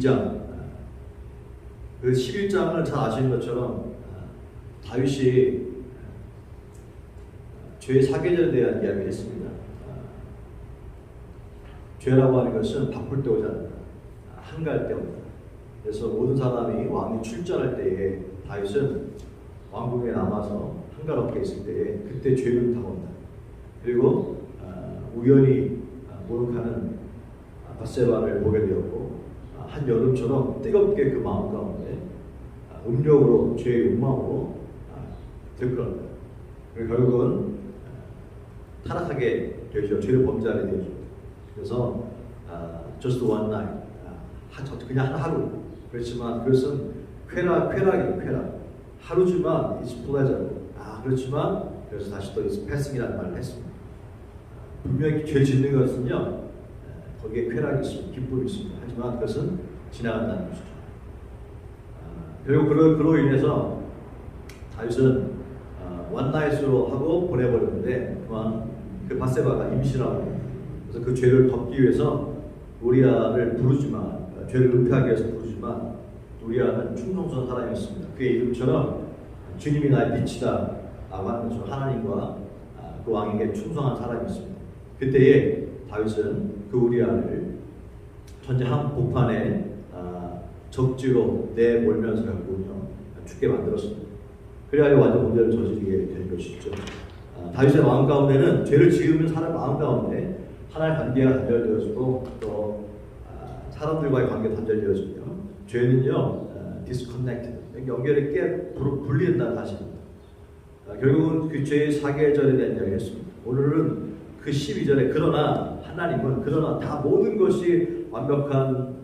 2장 그 11장을 잘 아시는 것처럼 다윗이 죄의 사계절에 대한 이야기를 했습니다. 죄라고 하는 것은 바쁠 때 오지 않는다. 한가할 때 온다. 그래서 모든 사람이 왕이 출전할 때에 다윗은 왕궁에 남아서 한가롭게 있을 때에 그때 죄를 당한다. 그리고 우연히 모욕하는 밧세바를 보게 되었고 한 여름처럼 뜨겁게 그 마음 가운데 음욕으로 죄의 욕망으로 들끓었다. 그리고 결국은 타락하게 되죠. 죄를 범죄하게 되죠. 그래서 just one night, 그냥 한 하루. 그렇지만 그것은 쾌락이에요. 쾌락. 하루지만 it's pleasure. 그렇지만 그래서 다시 또 it's passing이라는 말을 했습니다. 분명히 죄 짓는 것은요, 거기에 쾌락이 있습니다. 기쁨이 있습니다. 하지만 그것은 지나간다는 것이죠. 결국 그로 인해서 다윗은 원나잇으로 하고 보내버렸는데 그만 그 밧세바가 임신하고 그래서 그 죄를 덮기 위해서 우리아를 부르지만 죄를 은폐하기 위해서 부르지만 우리아는 충성스러운 사람이었습니다. 그의 이름처럼 주님이 나의 빛이다 라고 하는 것처럼 하나님과 그 왕에게 충성한 사람이었습니다. 그때에 다윗은 그 우리아를 전제 한 복판에 적지로 내몰면서 결국은요 죽게 만들었습니다. 그래야 완전 문제를 저지르게 된 것이죠. 다윗의 마음 가운데는 죄를 지으면 사람 마음 가운데 하나의 관계가 단절되어지고 또 사람들과의 관계가 단절되어지며 죄는요 disconnected, 연결이 깨 분리된다는 사실입니다. 결국은 그 죄의 사계절에 대한 이야기를 했습니다. 오늘은 그 12절에 그러나 하나님은 그러나 다 모든 것이 완벽한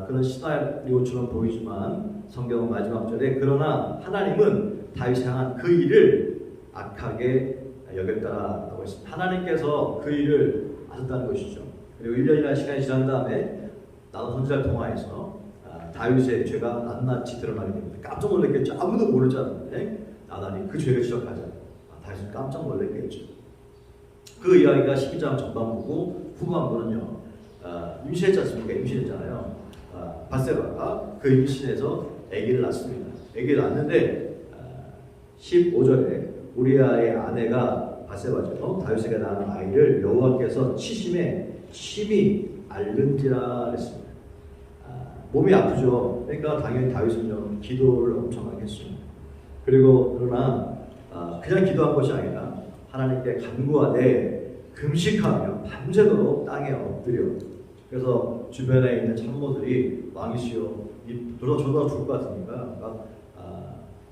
그런 시나리오처럼 보이지만 성경은 마지막 절에 그러나 하나님은 다윗이 향한 그 일을 악하게 여겼다라고 했습니다. 하나님께서 그 일을 아셨다는 것이죠. 그리고 1년이라는 시간이 지난 다음에 나도 선지자를 통하여서 다윗의 죄가 낱낱이 드러나게 됩니다. 깜짝 놀랐겠죠. 아무도 모르지 않는데 나단이 그 죄를 지적하자. 다윗은 깜짝 놀랐겠죠. 그 이야기가 12장 전반부고 후반부는요. 임신했지 않습니까? 임신했잖아요. 밧세바가 그 임신에서 아기를 낳습니다. 아기를 낳는데 15절에 우리아의 아내가 밧세바죠. 다윗에게 낳은 아이를 여호와께서 치심에 심히 앓는지라 했습니다. 몸이 아프죠. 그러니까 당연히 다윗은요 기도를 엄청 하게 했습니다. 그리고 그러나 그냥 기도한 것이 아니라 하나님께 간구하되 금식하며 밤새도록 땅에 엎드려. 그래서 주변에 있는 참모들이 왕이시여 저러다 죽을 것 같으니까 막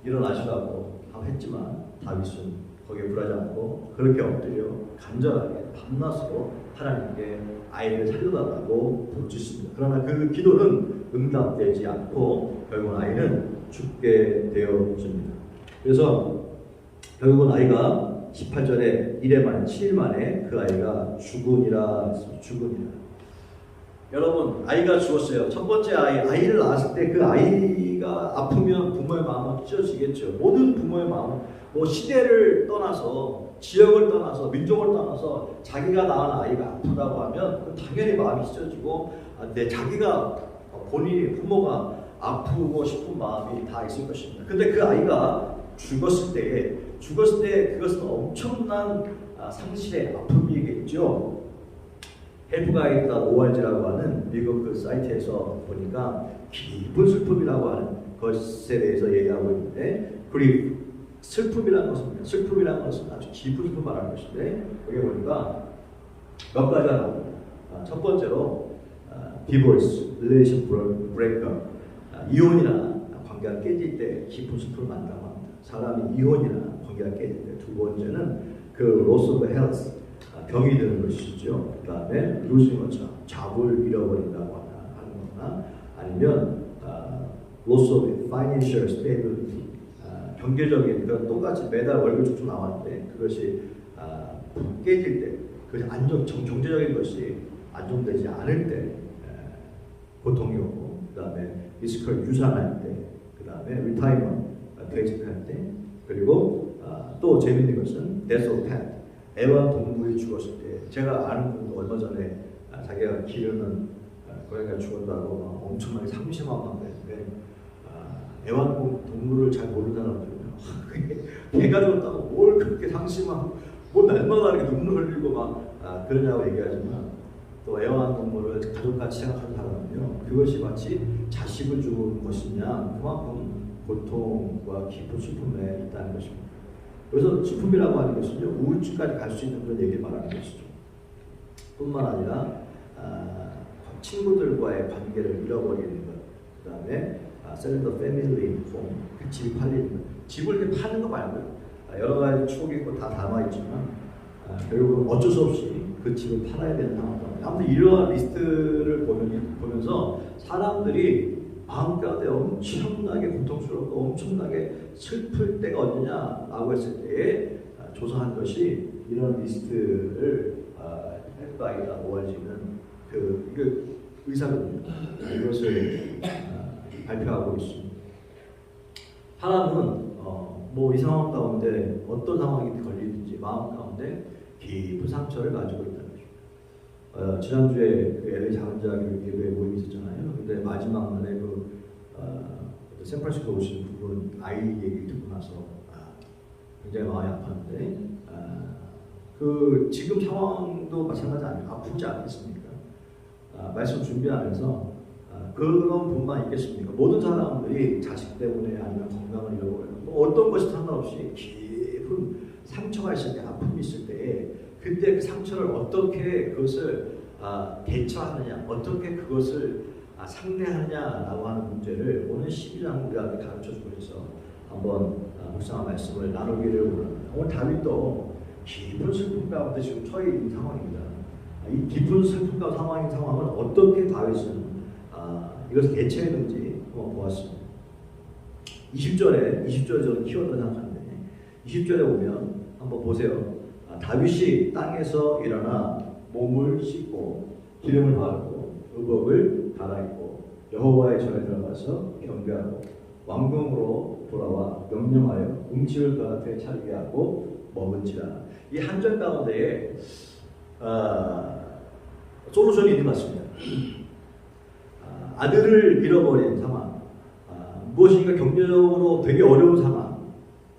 일어나시라고 했지만 다윗은 거기에 굴하지 않고 그렇게 엎드려 간절하게 밤낮으로 하나님께 아이를 살려달라고 부르짖습니다. 그러나 그 기도는 응답되지 않고 결국은 아이는 죽게 되어집니다. 그래서 결국은 아이가 18절에 1회 만에 7일 만에 그 아이가 죽으니라. 여러분 아이가 죽었어요. 첫 번째 아이를 낳았을 때 그 아이가 아프면 부모의 마음은 찢어지겠죠. 모든 부모의 마음은 뭐 시대를 떠나서 지역을 떠나서 민족을 떠나서 자기가 낳은 아이가 아프다고 하면 당연히 마음이 찢어지고 내 자기가 본인이 부모가 아프고 싶은 마음이 다 있을 것입니다. 근데 그 아이가 죽었을 때 그것은 엄청난 상실의 아픔이겠죠. helpguide.org라고 하는 미국 그 사이트에서 보니까 깊은 슬픔이라고 하는 것에 대해서 얘기하고 있는데 그리고 슬픔이라는 것은 아주 깊은 슬픔을 말하는 것인데 여기 보니까 몇 가지가 나옵니다. 첫 번째로 divorce, relation breakup, 이혼이나 관계가 깨질 때 깊은 슬픔을 만나고 사람이 이혼이나 관계가 깨질 때 두 번째는 그 loss of health, 병이 드는 것이죠. 그 다음에 losing 것처럼 잡을 잃어버린다고 하는 거나 아니면 loss of financial stability, 경제적인 그런 똑같이 매달 월급 쭉쭉 나왔는데 그것이 깨질 때 그것이 경제적인 것이 안정되지 않을 때 고통이 오고 그 다음에 리스크를 유산할 때 그 다음에 리타이먼트 퇴직할 때 그리고 또 재밌는 것은 death of pet, 애완동물이 죽었을 때 제가 아는 분도 얼마 전에 자기가 기르는 고양이가 죽었다고 막 엄청나게 상심하고 막 그랬는데 애완동물을 잘 모르는 사람들은 개가 죽었다고 뭘 그렇게 상심하고 뭐 날마다 이렇게 눈물 흘리고 막 그러냐고 얘기하지만 또 애완동물을 가족같이 생각하는 사람은요 그것이 마치 자식을 죽은 것이냐 그만큼 고통과 깊은 슬픔에 있다는 것입니다. 그래서 슬픔이라고 하는 것은요 우울증까지 갈 수 있는 그런 얘기를 말하는 것이죠. 뿐만 아니라 친구들과의 관계를 잃어버리는 것, 그 다음에 selling the family home, 그 집이 팔리는 것. 집을 이렇게 파는 거 말고요. 여러 가지 추억이 있고 다 담아있지만 결국은 어쩔 수 없이 그 집을 팔아야 되는 상황입니다. 아무튼 이러한 리스트를 보면서 사람들이 마음가운데 엄청나게 고통스럽고 엄청나게 슬플 때가 언제냐라고 했을 때에 조사한 것이 이런 리스트를 헬프아이가 ORG는 그 의사거든요. 이것을 발표하고 있습니다. 사람은 뭐 이 상황 가운데 어떤 상황이 걸리든지 마음 가운데 깊은 상처를 가지고 있다는 것입니다. 지난주에 그 LA 작은 자기 예배 모임이 있었잖아요. 근데 마지막 날에 샌프란시스코 오신 부분 아이 얘기 듣고 나서 굉장히 마음이 아팠는데 그 지금 상황도 마찬가지 아니에요. 아프지 않겠습니까? 말씀 준비하면서 그런 분만 있겠습니까? 모든 사람들이 자식 때문에 아니면 건강을 잃어버리고 뭐 어떤 것이 상관없이 깊은 상처가 있을 때 아픔이 있을 때 그때 그 상처를 어떻게 그것을 대처하느냐 어떻게 그것을 상대하느냐라고 하는 문제를 오늘 12장 우리한테 가르쳐주고 있어서 한번 묵상한 말씀을 나누기를 원합니다. 오늘 다윗도 깊은 슬픔 가운데 지금 처해 있는 상황입니다. 이 깊은 슬픔과 상황을 어떻게 다윗은 이것을 대처했는지 한번 보았습니다. 20절에 저는 키워드를 생각하는데 20절에 보면 한번 보세요. 다윗이 땅에서 일어나 몸을 씻고 기름을 바르고 의복을 갈아입고 여호와의 전에 들어가서 경배하고 왕궁으로 돌아와 명령하여 음식을 그한테 차리게 하고 먹은지라. 이 한 절 가운데에 솔루션이 있는 것 같습니다. 아들을 잃어버린 상황, 무엇인가 경제적으로 되게 어려운 상황,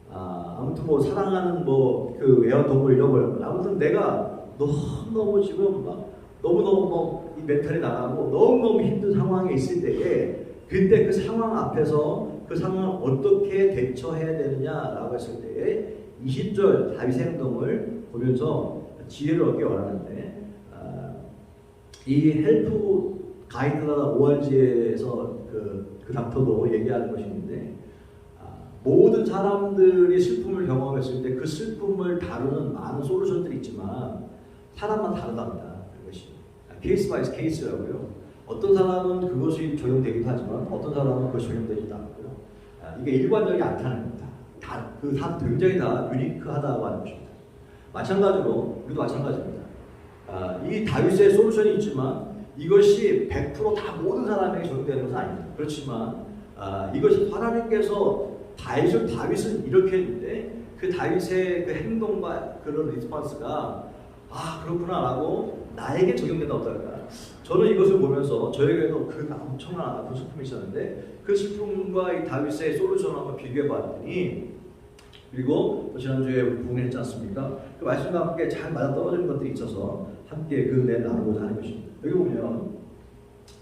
아무튼 뭐 사랑하는 뭐 그 애완동물 잃어버렸고, 아무튼 내가 너무너무 지금 막 너무너무 뭐 이 멘탈이 나가고 너무너무 힘든 상황에 있을 때에 그때 그 상황 앞에서 그 상황을 어떻게 대처해야 되느냐라고 했을 때에 20절 다윗의 행동을 보면서 지혜를 얻기 원하는데 이 헬프 가이드나 ORG에서 그 닥터도 얘기하는 것이 있는데 모든 사람들이 슬픔을 경험했을 때 그 슬픔을 다루는 많은 솔루션들이 있지만 사람만 다르답니다. 그것이 케이스 바이 케이스라고요. 어떤 사람은 그것이 적용되기도 하지만 어떤 사람은 그것이 적용되지도 않고요. 이게 일관적이 않다는 겁니다. 다 굉장히 다 유니크하다고 하는 것입니다. 마찬가지로 우리도 마찬가지입니다. 이 다윗의 솔루션이 있지만 이것이 100% 다 모든 사람에게 적용되는 것은 아닙니다. 그렇지만 이것이 하나님께서 다윗은 이렇게 했는데 그 다윗의 그 행동과 그런 리스폰스가 그렇구나라고 나에게 적용된다 어떨까? 저는 이것을 보면서 저에게도 그 엄청난 아픈 슬픔이 있었는데 그 슬픔과 이 다윗의 솔루션을 한번 비교해 봤더니 그리고 지난주에 부흥했지 않습니까? 그 말씀과 함께 잘 맞아떨어지는 것들이 있어서 함께 그 은혜를 나누고자 하는 것입니다. 여기 보면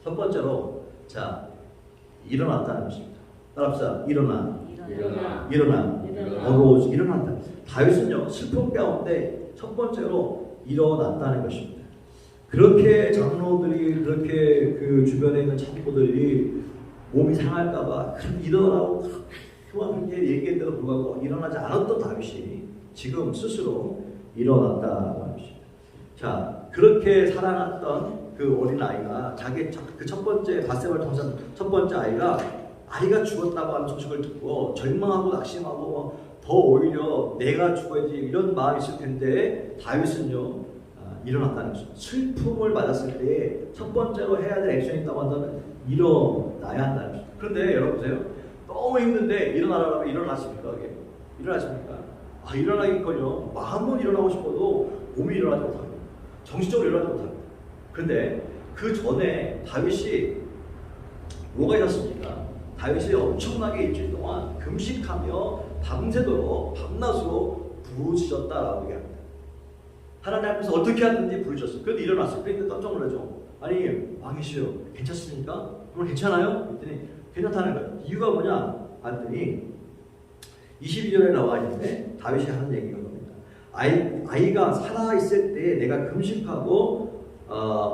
첫 번째로 일어났다는 것입니다. 따라합시다. 일어나. 어로즈 일어난다. 다윗은요 슬픔 가운데 첫 번째로 일어났다는 것입니다. 그렇게 장로들이 그렇게 그 주변에 있는 참고들이 몸이 상할까봐 일어나고 그렇게 얘기했는데도 불구하고 일어나지 않았던 다윗이 지금 스스로 일어났다고 합니다. 그렇게 살아났던 그 어린 아이가 자기 그 첫 번째 바세바를 통해서 첫 번째 아이가 죽었다고 하는 소식을 듣고 절망하고 낙심하고 더 오히려 내가 죽어야지 이런 마음이 있을 텐데 다윗은요 일어났다는 것입니다. 슬픔을 맞았을 때 첫 번째로 해야 될 액션이 있다고 한다면 일어나야 한다는 것입니다. 그런데 여러분 보세요. 너무 힘든데 일어나라고 일어나십니까? 일어나십니까? 일어나기는커녕 마음은 일어나고 싶어도 몸이 일어나지 못합니다. 정신적으로 일어나지 못합니다. 그런데 그 전에 다윗이 뭐가 있었습니까? 다윗이 엄청나게 일주일 동안 금식하며 밤새도록 밤낮으로 부르짖었다라고 얘기합니다. 하나님 앞에서 어떻게 하든지 부르짖었어요. 그런데 일어났어요. 그런데 깜짝 놀라죠. 아니 왕이시여 괜찮습니까? 오늘 괜찮아요? 그랬더니 괜찮다는 거예요. 이유가 뭐냐? 봤더니 22절에 나와 있는데 다윗이 하는 얘기가 겁니다. 아이가 살아있을 때에 내가 금식하고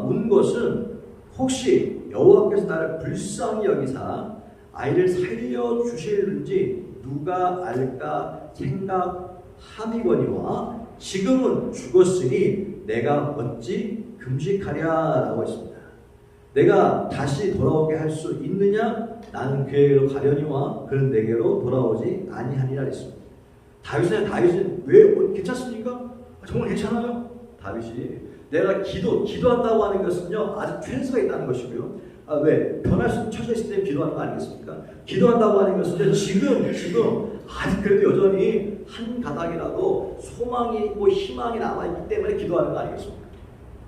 운 것은 혹시 여호와께서 나를 불쌍히 여기사 아이를 살려주실는지 누가 알까 생각함이거니와 지금은 죽었으니 내가 어찌 금식하랴라고 했습니다. 내가 다시 돌아오게 할 수 있느냐? 나는 그에게로 가려니와 그는 내게로 돌아오지 아니하니라 했습니다. 다윗은 왜 괜찮습니까? 정말 괜찮아요. 다윗이 내가 기도한다고 하는 것은요 아주 최소가 있다는 것이고요. 왜 변할 수 처져 있을 때 기도하는 거 아니겠습니까? 기도한다고 하는 것은 지금 아직 그래도 여전히 한 가닥이라도 소망이 있고 희망이 남아있기 때문에 기도하는 거 아니겠습니까?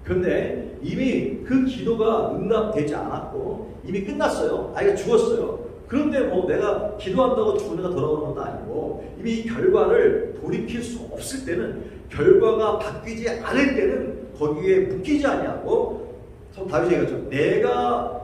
그런데 이미 그 기도가 응답되지 않았고 이미 끝났어요. 아이가 죽었어요. 그런데 뭐 내가 기도한다고 죽은 애가 돌아오는 것도 아니고 이미 이 결과를 돌이킬 수 없을 때는 결과가 바뀌지 않을 때는 거기에 묶이지 아니하고 다윗이 얘기했죠. 내가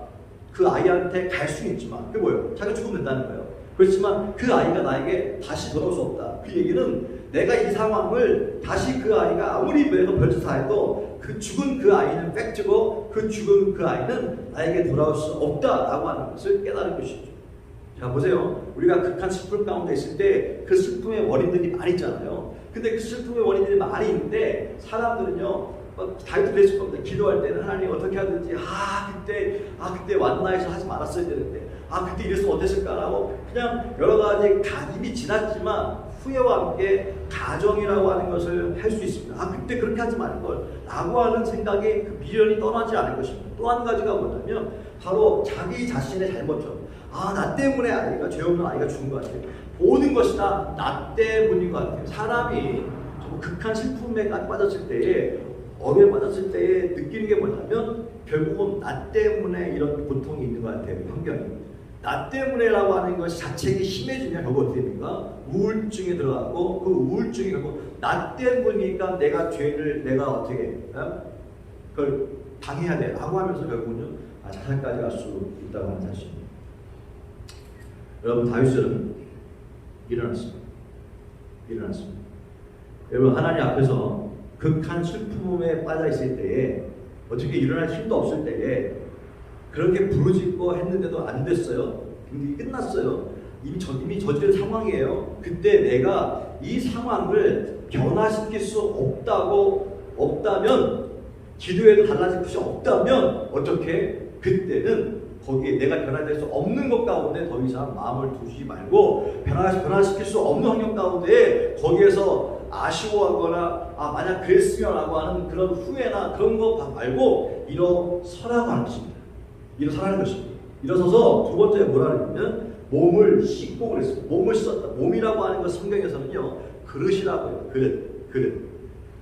그 아이한테 갈 수는 있지만 그게 뭐예요? 자기가 죽으면 된다는 거예요. 그렇지만 그 아이가 나에게 다시 돌아올 수 없다. 그 얘기는 내가 이 상황을 다시 그 아이가 아무리 내가 별짓 다 해도 그 죽은 그 아이는 팩트고 그 죽은 그 아이는 나에게 돌아올 수 없다라고 하는 것을 깨달은 것이죠. 자 보세요. 우리가 극한 슬픔 가운데 있을 때 그 슬픔의 원인들이 많이 있잖아요. 근데 그 슬픔의 원인들이 많이 있는데 사람들은요 다윗도 그랬을 겁니다. 기도할 때는 하나님 어떻게 하든지 그때 왔나 해서 하지 말았어야 되는데 그때 이랬으면 어땠을까라고 그냥 여러 가지 이미 지났지만 후회와 함께 가정이라고 하는 것을 할 수 있습니다. 그때 그렇게 하지 말걸 라고 하는 생각에 그 미련이 떠나지 않을 것입니다. 또 한 가지가 뭐냐면 바로 자기 자신의 잘못점. 나 때문에 아이가 죄 없는 아이가 죽은 것 같아요. 모든 것이 다 나 때문인 것 같아요. 사람이 좀 극한 슬픔에 빠졌을 때에 어려움에 빠졌을 때에 느끼는 게 뭐냐면 결국은 나 때문에 이런 고통이 있는 것 같아요. 환경이. 나 때문에라고 하는 것이 자책이 심해지면 결국 어떻게 됩니까? 우울증에 들어가고 그 우울증이 결국 나 때문이니까 내가 어떻게 그걸 당해야 돼 라고 하면서 결국은요 자살까지 갈 수 있다고 하는 사실입니다. 여러분 다윗은 일어났습니다. 여러분 하나님 앞에서 극한 슬픔에 빠져 있을 때에 어떻게 일어날 힘도 없을 때에 그렇게 부르짖고 했는데도 안 됐어요. 근데 끝났어요. 이미 저지른 상황이에요. 그때 내가 이 상황을 변화시킬 수 없다면 기도해도 달라질 것이 없다면 어떻게 그때는 거기에 내가 변화될 수 없는 것 가운데 더 이상 마음을 두지 말고 변화시킬 수 없는 환경 가운데 거기에서 아쉬워하거나 만약 그랬으면 라고 하는 그런 후회나 그런 거 말고 일어서라고 하는 것입니다. 일어서라는 것입니다. 일어서서 두 번째 뭐라 그러냐면 몸을 씻고 그랬습니다. 몸을 씻었다. 몸이라고 하는 것 성경에서는요 그릇이라고 해요. 그릇.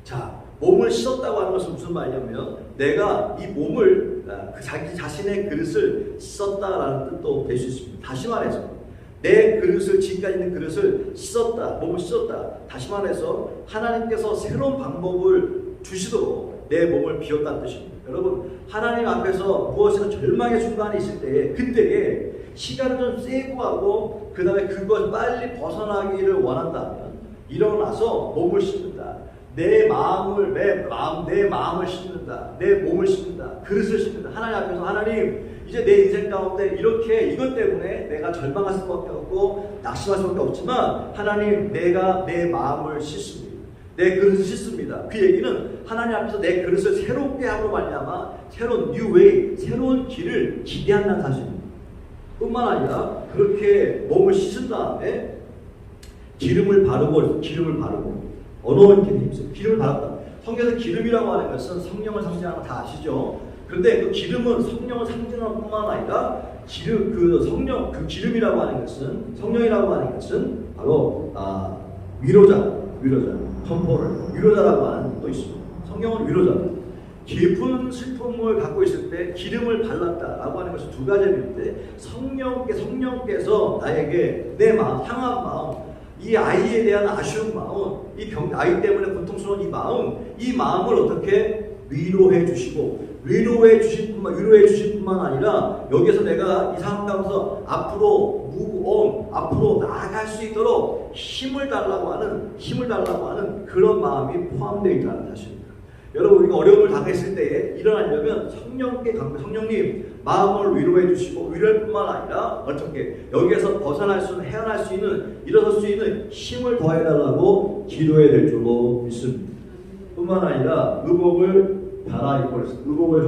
자, 몸을 씻었다고 하는 것은 무슨 말이냐면 내가 이 몸을 자기 자신의 그릇을 씻었다라는 뜻도 될 수 있습니다. 다시 말해서 내 그릇을 지금까지 있는 그릇을 씻었다. 몸을 씻었다. 다시 말해서 하나님께서 새로운 방법을 주시도록 내 몸을 비웠다는 뜻입니다. 여러분 하나님 앞에서 무엇이든 절망의 순간이 있을 때에 그때에 시간을 좀 세고 하고 그 다음에 그것 빨리 벗어나기를 원한다면 일어나서 몸을 씻는다. 내 마음을 씻는다. 내 몸을 씻는다. 그릇을 씻는다. 하나님 앞에서 하나님 이제 내 인생 가운데 이렇게 이것 때문에 내가 절망할 수밖에 없고 낙심할 수밖에 없지만 하나님 내가 내 마음을 씻습니다. 내 그릇을 씻습니다. 그 얘기는 하나님 앞에서 내 그릇을 새롭게 함으로 말미암아 새로운 new way, 새로운 길을 기대한다는 사실입니다. 뿐만 아니라 그렇게 몸을 씻은 다음에 기름을 바르고 언어인게 힘써 기름을 바랐다. 성경에서 기름이라고 하는 것은 성령을 상징하는 거 다 아시죠? 그런데 그 기름은 성령을 상징하는 뿐만 아니라 기름이라고 하는 것은 성령이라고 하는 것은 바로 위로자 컴포를 위로자라고 하는 또 있습니다. 성령은 위로자. 깊은 슬픔을 갖고 있을 때 기름을 발랐다라고 하는 것이 두 가지인데, 성령께서 나에게 내 마음, 상한 마음, 이 아이에 대한 아쉬운 마음, 아이 때문에 고통스러운 이 마음을 어떻게 위로해 주시고, 위로해 주실 뿐만 아니라 여기서 내가 이 상황 가운데서 앞으로 앞으로 나아갈 수 있도록 힘을 달라고 하는 그런 마음이 포함되어 있다는 사실입니다. 여러분, 우리가 어려움을 당했을 때에 일어나려면 성령님 마음을 위로해 주시고, 위로할 뿐만 아니라 어떻게 여기에서 헤어날 수 있는, 일어설 수 있는 힘을 더해 달라고 기도해야 될 줄로 믿습니다. 뿐만 아니라 의복을 갈아입고 의복을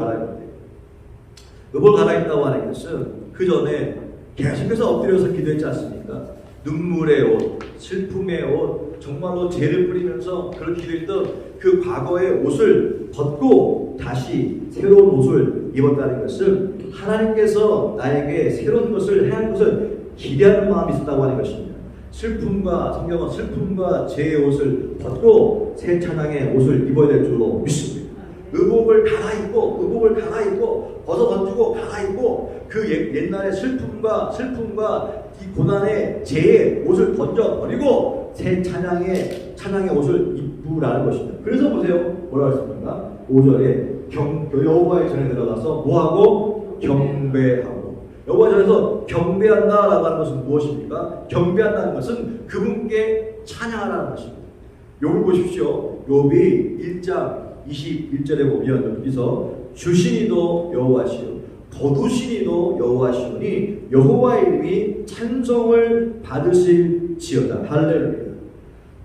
갈아입다고 하는 것은 그 전에 계속해서 엎드려서 기도했지 않습니까? 눈물의 옷, 슬픔의 옷, 정말로 죄를 뿌리면서 그렇게 기도했던 그 과거의 옷을 벗고 다시 새로운 옷을 입었다는 것은 하나님께서 나에게 새로운 것을 해야 할 것을 기대하는 마음이 있었다고 하는 것입니다. 성경은 슬픔과 죄의 옷을 벗고 새 찬양의 옷을 입어야 될 줄로 믿습니다. 의복을 갈아입고 벗어 던지고 갈아입고 그 옛날의 슬픔과 이 고난의 죄의 옷을 던져 버리고 새 찬양의 옷을 입으라는 것입니다. 그래서 보세요, 뭐라고 했습니까? 5절에 여호와의 전에 들어가서 뭐하고? 경배하고. 여호와 전에서 경배한다라고 하는 것은 무엇입니까? 경배한다는 것은 그분께 찬양하라는 것입니다. 욥을 보십시오. 욥이 1장 21절에 보면 여기서 주시니도 여호와시요 거두시니도 여호와시오니 여호와의 이름이 찬송을 받으실지어다. 할렐루야.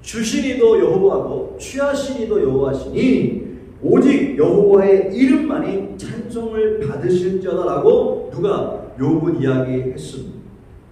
주시니도 여호와고 취하시니도 여호와시니 오직 여호와의 이름만이 찬송을 받으실지어다라고 누가? 욥은 이야기했습니다.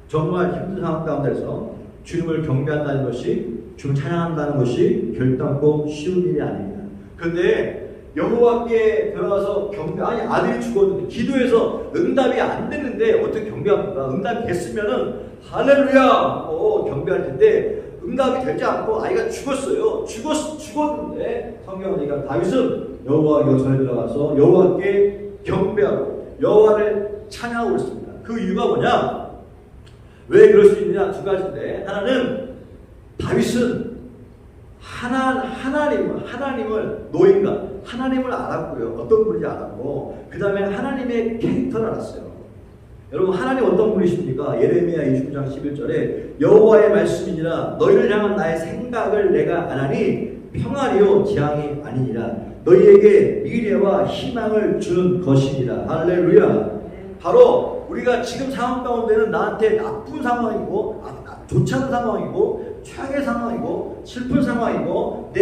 정말 힘든 상황 가운데서 주님을 경배한다는 것이, 주님을 찬양한다는 것이 결단코 쉬운 일이 아닙니다. 그런데 여호와께 들어가서 아들이 죽었는데 기도해서 응답이 안 됐는데 어떻게 경배합니까? 응답이 됐으면은 할렐루야 하고 경배할 텐데 응답이 되지 않고 아이가 죽었어요. 죽었는데 성경은 얘기가 다윗은 여호와 전에 들어가서 여호와께 경배하고 여호와를 찬양하고 있습니다. 그 이유가 뭐냐? 왜 그럴 수 있느냐? 두 가지인데, 하나는 다윗은 하나님을 알았고요. 어떤 분인지 알았고, 그 다음에 하나님의 캐릭터를 알았어요. 여러분, 하나님 어떤 분이십니까? 예레미야 29장 11절에 여호와의 말씀이니라 너희를 향한 나의 생각을 내가 아나니 평안이요 재앙이 아니니라 너희에게 미래와 희망을 주는 것이니라. 할렐루야. 바로 우리가 지금 상황 가운데는 나한테 나쁜 상황이고 좋지 않은 상황이고 최악의 상황이고 슬픈 상황이고 내